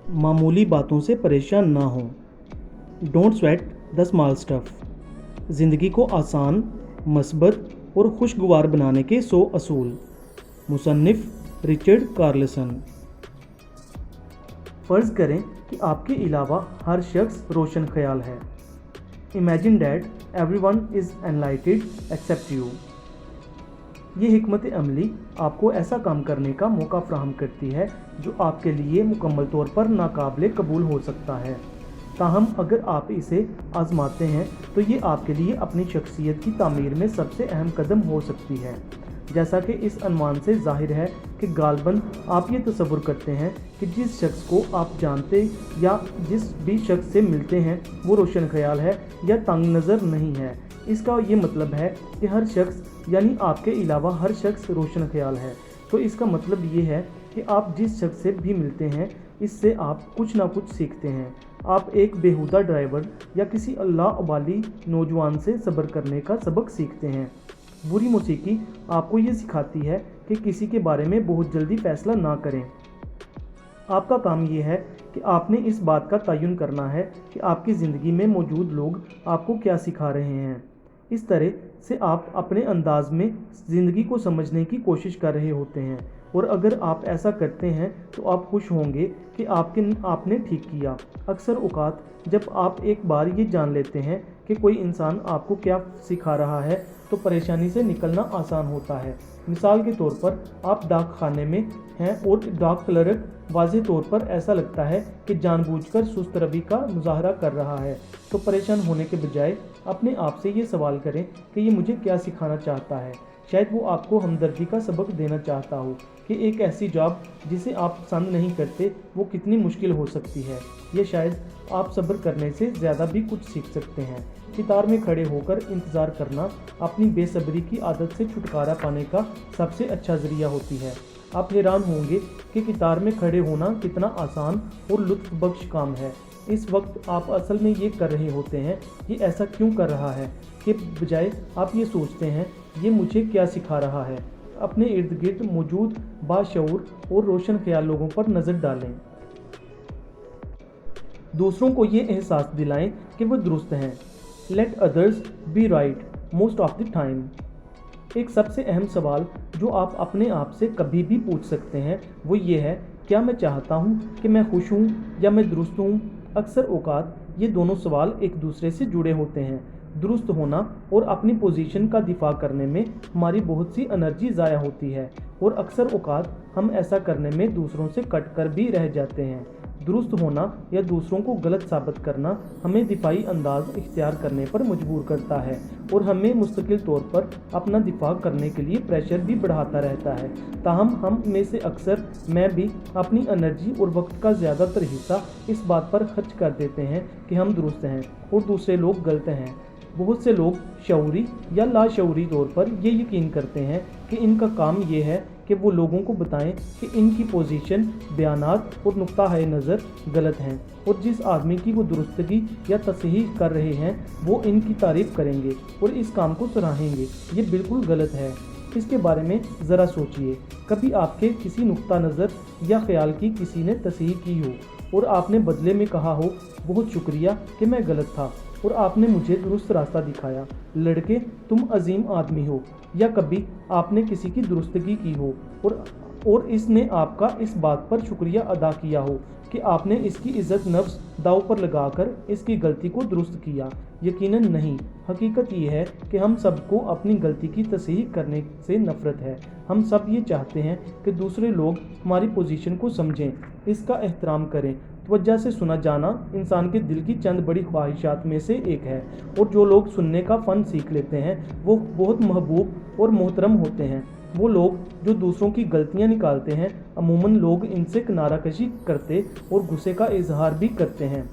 मामूली बातों से परेशान ना हों। Don't sweat the small stuff. ज़िंदगी को आसान, मस्बत और खुशगवार बनाने के 100 असूल। मुसन्निफ़ रिचर्ड कार्लसन। फ़र्ज़ करें कि आपके अलावा हर शख्स रोशन ख्याल है। Imagine that everyone is enlightened except you. ये हिकमत अमली आपको ऐसा काम करने का मौका फ़राहम करती है जो आपके लिए मुकम्मल तौर पर नाकाबिले कबूल हो सकता है। ताहम अगर आप इसे आज़माते हैं तो ये आपके लिए अपनी शख्सियत की तामीर में सबसे अहम कदम हो सकती है। जैसा कि इस अनवान से ज़ाहिर है कि गालबन आप ये तसव्वुर करते हैं कि जिस शख्स को आप जानते या जिस भी शख्स से मिलते हैं वो रोशन ख्याल है या तंग नज़र नहीं है। इसका ये मतलब है कि हर शख्स यानी आपके अलावा हर शख्स रोशन ख्याल है। तो इसका मतलब ये है कि आप जिस शख्स से भी मिलते हैं इससे आप कुछ ना कुछ सीखते हैं। आप एक बेहुदा ड्राइवर या किसी अल्लाह वाली नौजवान से सब्र करने का सबक सीखते हैं। बुरी मौसीकी आपको ये सिखाती है कि किसी के बारे में बहुत जल्दी फैसला ना करें। आपका काम ये है कि आपने इस बात का तयन करना है कि आपकी ज़िंदगी में मौजूद लोग आपको क्या सिखा रहे हैं। इस तरह से आप अपने अंदाज में ज़िंदगी को समझने की कोशिश कर रहे होते हैं और अगर आप ऐसा करते हैं तो आप खुश होंगे कि आपने ठीक किया। अक्सर औक़ात जब आप एक बार ये जान लेते हैं कि कोई इंसान आपको क्या सिखा रहा है तो परेशानी से निकलना आसान होता है। मिसाल के तौर पर आप डाक खाने में हैं और डाक क्लर्क वाज़ेह तौर पर ऐसा लगता है कि जानबूझकर सुस्त रवि का मुज़ाहरा कर रहा है, तो परेशान होने के बजाय अपने आप से ये सवाल करें कि ये मुझे क्या सिखाना चाहता है। शायद वो आपको हमदर्दी का सबक देना चाहता हो कि एक ऐसी जॉब जिसे आप पसंद नहीं करते वो कितनी मुश्किल हो सकती है। ये शायद आप सब्र करने से ज़्यादा भी कुछ सीख सकते हैं। कतार में खड़े होकर इंतज़ार करना अपनी बेसब्री की आदत से छुटकारा पाने का सबसे अच्छा ज़रिया होती है। आप हैरान होंगे कि कतार में खड़े होना कितना आसान और लुत्फ़ बख्श काम है। इस वक्त आप असल में ये कर रहे होते हैं, ये ऐसा क्यों कर रहा है, के बजाय आप ये सोचते हैं ये मुझे क्या सिखा रहा है। अपने इर्द गिर्द मौजूद बाशऊर और रोशन ख्याल लोगों पर नज़र डालें। दूसरों को ये एहसास दिलाएं कि वो दुरुस्त हैं। Let others be right most of the time. एक सबसे अहम सवाल जो आप अपने आप से कभी भी पूछ सकते हैं वो ये है, क्या मैं चाहता हूँ कि मैं खुश हूँ या मैं दुरुस्त हूँ। अक्सर औक़ात ये दोनों सवाल एक दूसरे से जुड़े होते हैं। दुरुस्त होना और अपनी पोजीशन का दिफा करने में हमारी बहुत सी एनर्जी ज़ाया होती है और अक्सर औक़ात हम ऐसा करने में दूसरों से कट कर भी रह जाते हैं। दुरुस्त होना या दूसरों को गलत साबित करना हमें दिफाई अंदाज इख्तियार करने पर मजबूर करता है और हमें मुस्तकिल तौर पर अपना दिफा करने के लिए प्रेशर भी बढ़ाता रहता है। ताहम हम में से अक्सर मैं भी अपनी एनर्जी और वक्त का ज़्यादातर हिस्सा इस बात पर खर्च कर देते हैं कि हम दुरुस्त हैं और दूसरे लोग गलत हैं। बहुत से लोग शऊरी या लाशऊरी तौर पर ये यकीन करते हैं कि इनका काम ये है कि वो लोगों को बताएं कि इनकी पोजीशन, बयानात और नुक्ता है नज़र गलत हैं और जिस आदमी की वो दुरुस्तगी या तसहीह कर रहे हैं वो इनकी तारीफ़ करेंगे और इस काम को सराहेंगे। ये बिल्कुल गलत है। इसके बारे में ज़रा सोचिए। कभी आपके किसी नुक्ता नज़र या ख्याल की किसी ने तसहीह की हो और आपने बदले में कहा हो, बहुत शुक्रिया कि मैं गलत था और आपने मुझे दुरुस्त रास्ता दिखाया, लड़के तुम अजीम आदमी हो। या कभी आपने किसी की दुरुस्तगी की हो और इसने आपका इस बात पर शुक्रिया अदा किया हो कि आपने इसकी इज़्ज़त नफ्स दाव पर लगाकर इसकी गलती को दुरुस्त किया। यकीनन नहीं। हकीकत ये है कि हम सबको अपनी गलती की तसहीह करने से नफ़रत है। हम सब ये चाहते हैं कि दूसरे लोग हमारी पोजीशन को समझें, इसका एहतराम करें। तवज्जो से सुना जाना इंसान के दिल की चंद बड़ी ख्वाहिशात में से एक है और जो लोग सुनने का फ़न सीख लेते हैं वो बहुत महबूब और मोहतरम होते हैं। वो लोग जो दूसरों की गलतियां निकालते हैं अमूमन लोग इनसे किनाराकशी करते और गुस्से का इजहार भी करते हैं।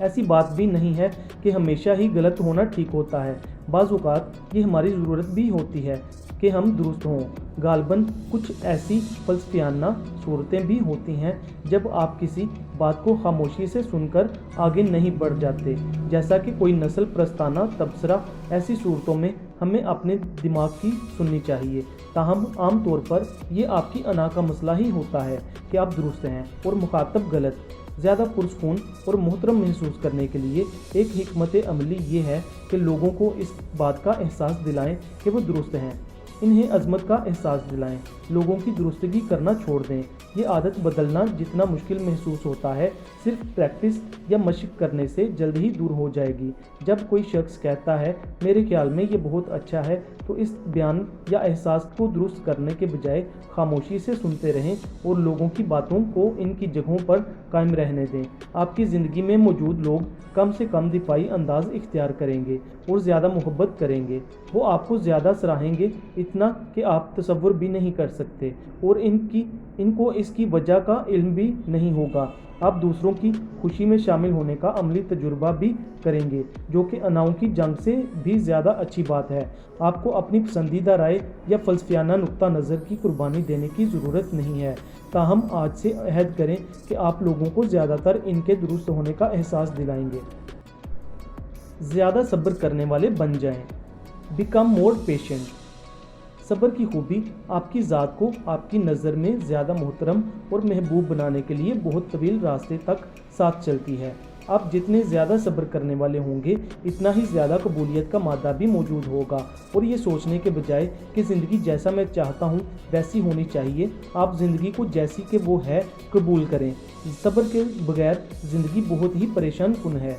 ऐसी बात भी नहीं है कि हमेशा ही गलत होना ठीक होता है। बाज़ औक़ात ये हमारी ज़रूरत भी होती है کہ हम दुरुस्त हों। गालबन कुछ ऐसी फलसफियाना सूरतें भी होती हैं जब आप किसी बात को खामोशी से सुनकर आगे नहीं बढ़ जाते, जैसा कि कोई नस्ल प्रस्ताना तबसरा। ऐसी सूरतों में हमें अपने दिमाग की सुननी चाहिए। ताहम आम तौर पर ये आपकी अना का मसला ही होता है कि आप दुरुस्त हैं और मुखातब गलत। ज़्यादा पुरसकून और मोहतरम महसूस करने के लिए एक हिकमत अमली ये है कि लोगों को इस बात का एहसास दिलाएं कि वो दुरुस्त हैं। इन्हें अज़मत का एहसास दिलाएं, लोगों की दुरुस्तगी करना छोड़ दें। ये आदत बदलना जितना मुश्किल महसूस होता है, सिर्फ प्रैक्टिस या मशक करने से जल्द ही दूर हो जाएगी। जब कोई शख्स कहता है मेरे ख्याल में ये बहुत अच्छा है, तो इस बयान या एहसास को दुरुस्त करने के बजाय खामोशी से सुनते रहें और लोगों की बातों को इनकी जगहों पर कायम रहने दें। आपकी ज़िंदगी में मौजूद लोग कम से कम दिफाई अंदाज इख्तियार करेंगे और ज़्यादा मोहब्बत करेंगे। वो आपको ज़्यादा सराहेंगे, इतना कि आप तसव्वुर भी नहीं कर सकते, और इनको इसकी वजह का इल्म भी नहीं होगा। आप दूसरों की खुशी में शामिल होने का अमली तजुर्बा भी करेंगे, जो कि अनाओं की जंग से भी ज़्यादा अच्छी बात है। आपको अपनी पसंदीदा राय या फलसफियाना नुक्ता नज़र की कुर्बानी देने की ज़रूरत नहीं है। ताहम आज से अहद करें कि आप लोगों को ज़्यादातर इनके दुरुस्त होने का एहसास दिलाएंगे। ज़्यादा सब्र करने वाले बन जाएं। Become more patient. सब्र की खूबी आपकी ज़ात को आपकी नज़र में ज़्यादा मोहतरम और महबूब बनाने के लिए बहुत तवील रास्ते तक साथ चलती है। आप जितने ज़्यादा सब्र करने वाले होंगे, इतना ही ज़्यादा कबूलियत का मादा भी मौजूद होगा। और ये सोचने के बजाय कि ज़िंदगी जैसा मैं चाहता हूँ वैसी होनी चाहिए, आप ज़िंदगी को जैसी कि वो है कबूल करें। सब्र के बगैर ज़िंदगी बहुत ही परेशान कुन है।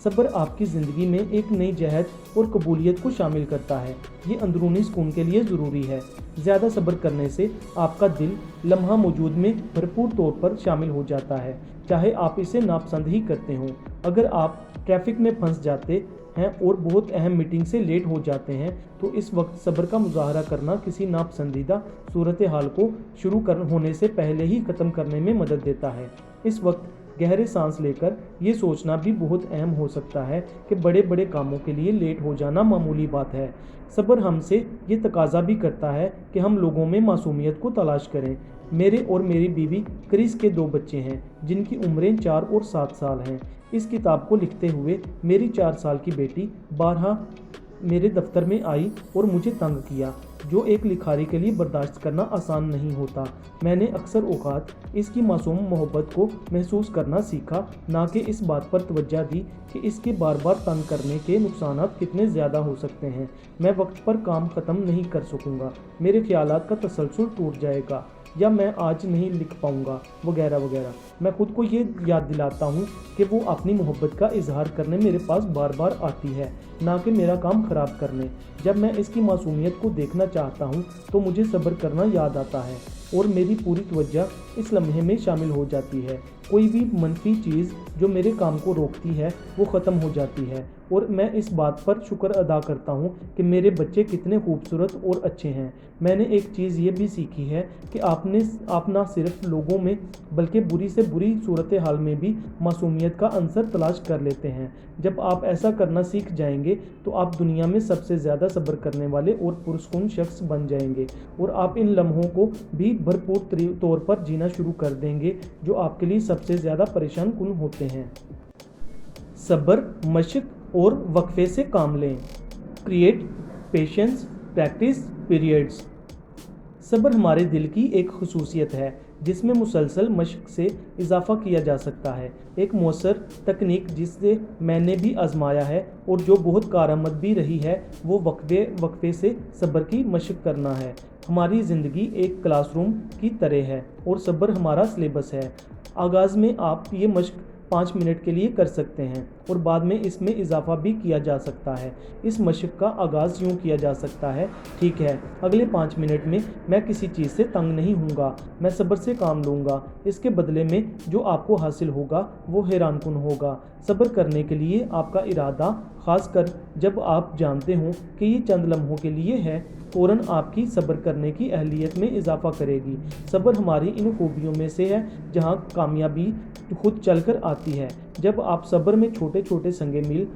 सब्र आपकी ज़िंदगी में एक नई जहत और कबूलियत को शामिल करता है। ये अंदरूनी सुकून के लिए ज़रूरी है। ज़्यादा सब्र करने से आपका दिल लम्हा मौजूद में भरपूर तौर पर शामिल हो जाता है, चाहे आप इसे नापसंद ही करते हों। अगर आप ट्रैफिक में फंस जाते हैं और बहुत अहम मीटिंग से लेट हो जाते हैं, तो इस वक्त सब्र का मुजाहरा करना किसी नापसंदीदा सूरत हाल को शुरू होने से पहले ही ख़त्म करने में मदद देता है। इस वक्त गहरे सांस लेकर ये सोचना भी बहुत अहम हो सकता है कि बड़े बड़े कामों के लिए लेट हो जाना मामूली बात है। सब्र हमसे ये तकाजा भी करता है कि हम लोगों में मासूमियत को तलाश करें। मेरे और मेरी बीवी क्रिस के 2 बच्चे हैं, जिनकी उम्रें 4 और 7 साल हैं। इस किताब को लिखते हुए मेरी 4 साल की बेटी बारहा मेरे दफ्तर में आई और मुझे तंग किया, जो एक लिखारी के लिए बर्दाश्त करना आसान नहीं होता। मैंने अक्सर औक़ात इसकी मासूम मोहब्बत को महसूस करना सीखा, ना कि इस बात पर तवज्जो दी कि इसके बार बार तंग करने के नुकसानात कितने ज़्यादा हो सकते हैं। मैं वक्त पर काम ख़त्म नहीं कर सकूँगा, मेरे ख्यालात का तसलसल टूट जाएगा, या मैं आज नहीं लिख पाऊँगा, वगैरह वगैरह। मैं खुद को ये याद दिलाता हूँ कि वो अपनी मोहब्बत का इजहार करने मेरे पास बार बार आती है, ना कि मेरा काम ख़राब करने। जब मैं इसकी मासूमियत को देखना चाहता हूँ तो मुझे सब्र करना याद आता है और मेरी पूरी तवज्जो इस लम्हे में शामिल हो जाती है। कोई भी मनफी चीज़ जो मेरे काम को रोकती है वो ख़त्म हो जाती है, और मैं इस बात पर शुक्र अदा करता हूँ कि मेरे बच्चे कितने खूबसूरत और अच्छे हैं। मैंने एक चीज़ ये भी सीखी है कि आप ना सिर्फ लोगों में बल्कि बुरी से बुरी सूरत हाल में भी मासूमियत का अंसर तलाश कर लेते हैं। जब आप ऐसा करना सीख जाएंगे तो आप दुनिया में सबसे ज़्यादा सब्र करने वाले और पुरस्कून शख्स बन जाएंगे, और आप इन लम्हों को भी भरपूर तौर पर जीना शुरू कर देंगे जो आपके लिए सबसे ज़्यादा परेशान कुन होते हैं। सब्र, मशक और वक्फे से काम लें। Create patience practice periods. सब्र हमारे दिल की एक खसूसियत है जिसमें मुसलसल मशक से इजाफ़ा किया जा सकता है। एक मौसर तकनीक जिसे मैंने भी आजमाया है और जो बहुत कारआमद भी रही है, वो वक्फे से सब्र की मशक करना है। हमारी ज़िंदगी एक क्लासरूम की तरह है और सब्र हमारा सिलेबस है। आगाज़ में आप ये मशक 5 मिनट के लिए कर सकते हैं और बाद में इसमें इजाफा भी किया जा सकता है। इस मशक का आगाज़ यूँ किया जा सकता है, ठीक है, अगले 5 मिनट में मैं किसी चीज़ से तंग नहीं हूँगा, मैं सब्र से काम लूँगा। इसके बदले में जो आपको हासिल होगा वो हैरानकुन होगा। सब्र करने के लिए आपका इरादा, ख़ासकर जब आप जानते हों कि ये चंद लम्हों के लिए है, फ़ौरन आपकी सब्र करने की अहलियत में इजाफ़ा करेगी। सब्र हमारी इन खूबियों में से है जहाँ कामयाबी खुद चलकर आती है। जब आप सब्र में छोटे छोटे संगे मील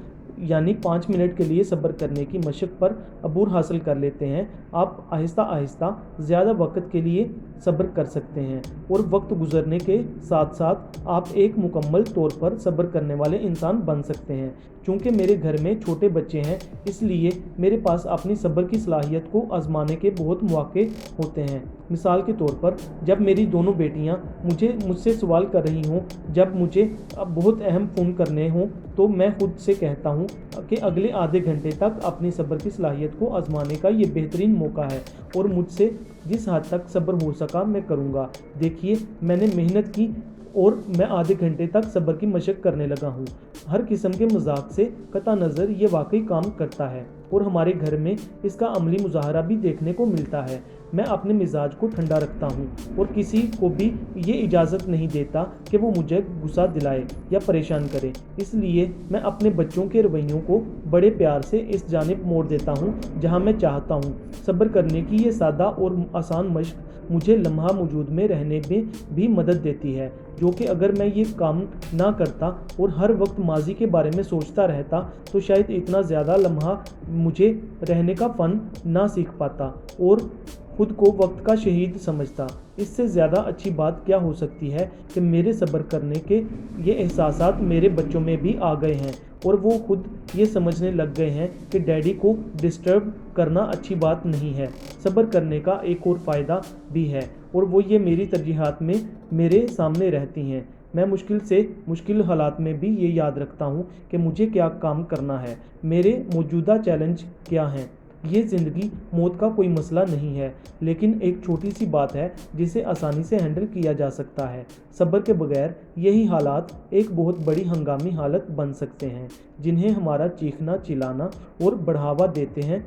यानी 5 मिनट के लिए सब्र करने की मशक पर अबूर हासिल कर लेते हैं, आप आहिस्ता आहिस्ता ज़्यादा वक्त के लिए सब्र कर सकते हैं और वक्त गुजरने के साथ साथ आप एक मुकम्मल तौर पर सब्र करने वाले इंसान बन सकते हैं। चूँकि मेरे घर में छोटे बच्चे हैं, इसलिए मेरे पास अपनी सब्र की सलाहियत को आजमाने के बहुत मौके होते हैं। मिसाल के तौर पर जब मेरी दोनों बेटियां मुझसे सवाल कर रही हों, जब मुझे अब बहुत अहम फ़ोन करने हों, तो मैं खुद से कहता हूं कि अगले आधे घंटे तक अपनी सब्र की सलाहियत को आजमाने का ये बेहतरीन मौका है और मुझसे जिस हद तक सब्र हो सका मैं करूँगा। देखिए, मैंने मेहनत की और मैं आधे घंटे तक सब्र की मशक करने लगा हूँ। हर किस्म के मजाक से कता नज़र ये वाकई काम करता है और हमारे घर में इसका अमली मुजाहरा भी देखने को मिलता है। मैं अपने मिजाज को ठंडा रखता हूँ और किसी को भी ये इजाज़त नहीं देता कि वो मुझे गुस्सा दिलाए या परेशान करे। इसलिए मैं अपने बच्चों के रवैयों को बड़े प्यार से इस जानिब मोड़ देता हूँ जहाँ मैं चाहता हूँ। सब्र करने की ये सादा और आसान मशक मुझे लम्हा मौजूद में रहने में भी मदद देती है, जो कि अगर मैं ये काम ना करता और हर वक्त माजी के बारे में सोचता रहता तो शायद इतना ज़्यादा लम्हा मुझे रहने का फ़न ना सीख पाता और खुद को वक्त का शहीद समझता। इससे ज़्यादा अच्छी बात क्या हो सकती है कि मेरे सब्र करने के ये एहसासात मेरे बच्चों में भी आ गए हैं और वो खुद ये समझने लग गए हैं कि डैडी को डिस्टर्ब करना अच्छी बात नहीं है। सब्र करने का एक और फ़ायदा भी है और वो ये मेरी तरजीहात में मेरे सामने रहती हैं। मैं मुश्किल से मुश्किल हालात में भी ये याद रखता हूँ कि मुझे क्या काम करना है, मेरे मौजूदा चैलेंज क्या हैं। ये ज़िंदगी मौत का कोई मसला नहीं है, लेकिन एक छोटी सी बात है जिसे आसानी से हैंडल किया जा सकता है। सब्र के बगैर यही हालात एक बहुत बड़ी हंगामी हालत बन सकते हैं, जिन्हें हमारा चीखना, चिल्लाना और बढ़ावा देते हैं,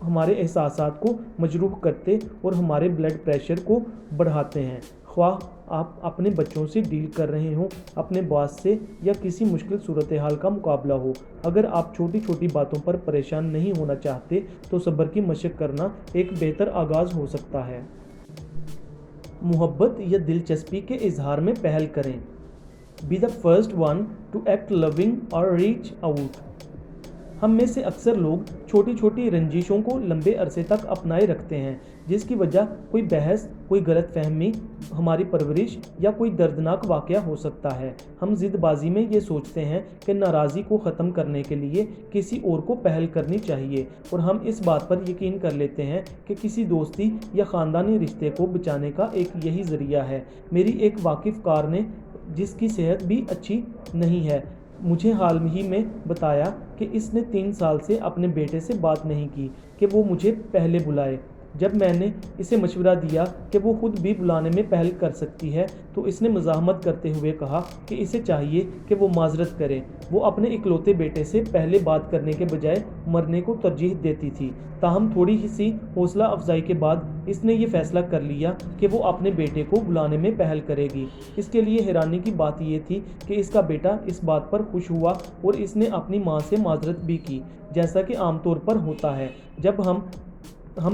हमारे एहसासात को मजरूह करते और हमारे ब्लड प्रेशर को बढ़ाते हैं। ख्वाह आप अपने बच्चों से डील कर रहे हों, अपने बॉस से या किसी मुश्किल सूरत हाल का मुकाबला हो, अगर आप छोटी छोटी बातों पर परेशान नहीं होना चाहते तो सब्र की मशक करना एक बेहतर आगाज़ हो सकता है। मोहब्बत या दिलचस्पी के इजहार में पहल करें। Be the first one two act loving और रीच आउट। हम में से अक्सर लोग छोटी छोटी रंजिशों को लंबे अरसे तक अपनाए रखते हैं, जिसकी वजह कोई बहस, कोई गलत फहमी, हमारी परवरिश या कोई दर्दनाक वाक़या हो सकता है। हम ज़िदबाजी में ये सोचते हैं कि नाराज़ी को ख़त्म करने के लिए किसी और को पहल करनी चाहिए और हम इस बात पर यकीन कर लेते हैं कि किसी दोस्ती या ख़ानदानी रिश्ते को बचाने का एक यही ज़रिया है। मेरी एक वाकिफ़ कार ने, जिसकी सेहत भी अच्छी नहीं है, मुझे हाल ही में बताया कि इसने 3 साल से अपने बेटे से बात नहीं की कि वो मुझे पहले बुलाए। जब मैंने इसे मशवरा दिया कि वो खुद भी बुलाने में पहल कर सकती है तो इसने मज़ाहमत करते हुए कहा कि इसे चाहिए कि वो माजरत करे। वो अपने इकलौते बेटे से पहले बात करने के बजाय मरने को तरजीह देती थी। ताहम थोड़ी सी हौसला अफजाई के बाद इसने ये फ़ैसला कर लिया कि वो अपने बेटे को बुलाने में पहल करेगी। इसके लिए हैरानी की बात ये थी कि इसका बेटा इस बात पर खुश हुआ और इसने अपनी माँ से माजरत भी की, जैसा कि आमतौर पर होता है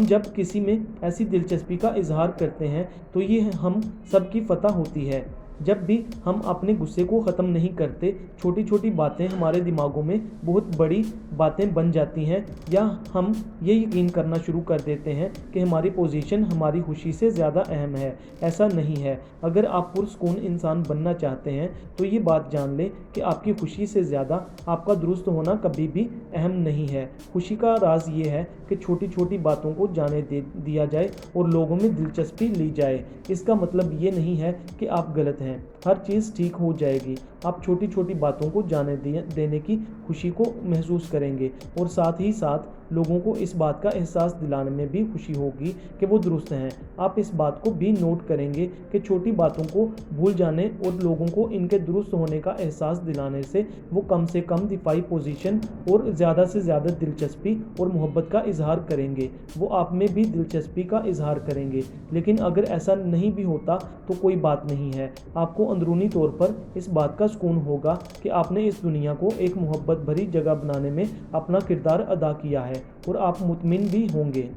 जब किसी में ऐसी दिलचस्पी का इजहार करते हैं तो ये हम सब की फतह होती है। जब भी हम अपने गुस्से को ख़त्म नहीं करते, छोटी छोटी बातें हमारे दिमागों में बहुत बड़ी बातें बन जाती हैं या हम ये यकीन करना शुरू कर देते हैं कि हमारी पोजीशन हमारी खुशी से ज़्यादा अहम है। ऐसा नहीं है। अगर आप पुरसकून इंसान बनना चाहते हैं तो ये बात जान लें कि आपकी खुशी से ज़्यादा आपका दुरुस्त होना कभी भी अहम नहीं है। खुशी का राज ये है कि छोटी छोटी बातों को जाने दिया जाए और लोगों में दिलचस्पी ली जाए। इसका मतलब ये नहीं है कि आप गलत हैं, हर चीज़ ठीक हो जाएगी। आप छोटी छोटी बातों को जाने देने की खुशी को महसूस करेंगे और साथ ही साथ लोगों को इस बात का एहसास दिलाने में भी खुशी होगी कि वो दुरुस्त हैं। आप इस बात को भी नोट करेंगे कि छोटी बातों को भूल जाने और लोगों को इनके दुरुस्त होने का एहसास दिलाने से वो कम से कम दिफाई पोजीशन और ज़्यादा से ज़्यादा दिलचस्पी और मोहब्बत का इजहार करेंगे। वो आप में भी दिलचस्पी का इजहार करेंगे। लेकिन अगर ऐसा नहीं भी होता तो कोई बात नहीं है। आपको अंदरूनी तौर पर इस बात का सुकून होगा कि आपने इस दुनिया को एक मोहब्बत भरी जगह बनाने में अपना किरदार अदा किया है और आप मुतमिन भी होंगे।